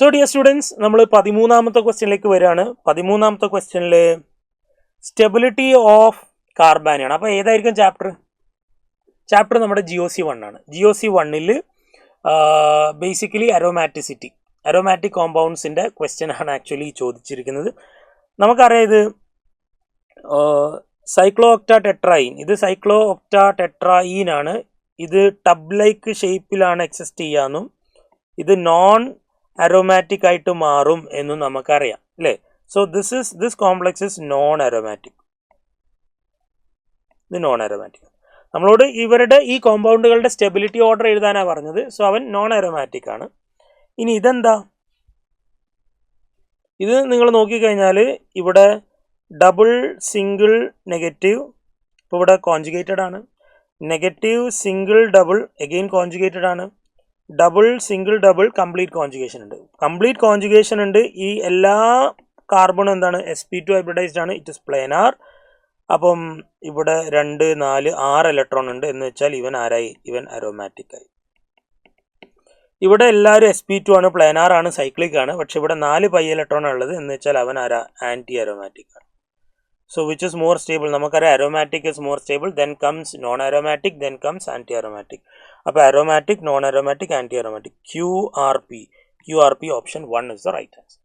So dear students, നമ്മൾ 13ാമത്തെ ക്വസ്റ്റ്യനിലേക്ക് വരികയാണ്. 13ാമത്തെ ക്വസ്റ്റ്യനിൽ സ്റ്റെബിലിറ്റി ഓഫ് കാർബാനിയാണ്. അപ്പോൾ ഏതായിരിക്കും ചാപ്റ്റർ നമ്മുടെ GOC1 ആണ്. GOC1ൽ ബേസിക്കലി അരോമാറ്റിക് കോമ്പൗണ്ട്സിൻ്റെ ക്വസ്റ്റ്യൻ ആണ് ആക്ച്വലി ചോദിച്ചിരിക്കുന്നത്. നമുക്കറിയാം ഇത് സൈക്ലോ ഒക്ടാ ടെട്രായിൻ, ഇത് സൈക്ലോ ഒക്ടാ ടെട്രായിൻ ആണ്. ഇത് ടബ് ലൈക്ക് ഷേപ്പിലാണ് എക്സിസ്റ്റ് ചെയ്യാമെന്നും ഇത് നോൺ അരോമാറ്റിക് ആയിട്ട് മാറും എന്നും നമുക്കറിയാം അല്ലേ. So this complex is known aromatic. ഇത് നോൺ അരോമാറ്റിക്. നമ്മളോട് ഇവരുടെ ഈ കോമ്പൗണ്ടുകളുടെ സ്റ്റെബിലിറ്റി ഓർഡർ എഴുതാനാണ് പറഞ്ഞത്. സോ അവൻ നോൺ അരോമാറ്റിക് ആണ്. ഇനി ഇതെന്താ? ഇത് നിങ്ങൾ നോക്കിക്കഴിഞ്ഞാൽ ഇവിടെ ഡബിൾ സിംഗിൾ നെഗറ്റീവ്, ഇപ്പോൾ ഇവിടെ കോൺജുഗേറ്റഡ് ആണ്. Negative single double again conjugated ആണ്. Double single double complete conjugation ഉണ്ട്. ഈ എല്ലാ കാർബണും എന്താണ്? sp2 ഹൈബ്രിഡൈസ്ഡ് ആണ്. It is planar. അപ്പം ഇവിടെ 2, 4, 6 ഇലക്ട്രോൺ ഉണ്ട് എന്ന് വെച്ചാൽ ഇവൻ ആരായി? ഇവൻ അരോമാറ്റിക് ആയി. ഇവിടെ എല്ലാവരും sp2 ആണ്, പ്ലേനാർ ആണ്, സൈക്ലിക് ആണ്. പക്ഷെ ഇവിടെ 4 പൈ ഇലക്ട്രോൺ ഉള്ളത് എന്ന് വെച്ചാൽ അവൻ ആന്റി അരോമാറ്റിക് ആണ്. So which is more stable? നമുക്കറിയാം aromatic is more stable, then comes non-aromatic, then comes anti-aromatic. അപ്പോൾ aromatic, non-aromatic, anti-aromatic, QRP option 1 is the right answer.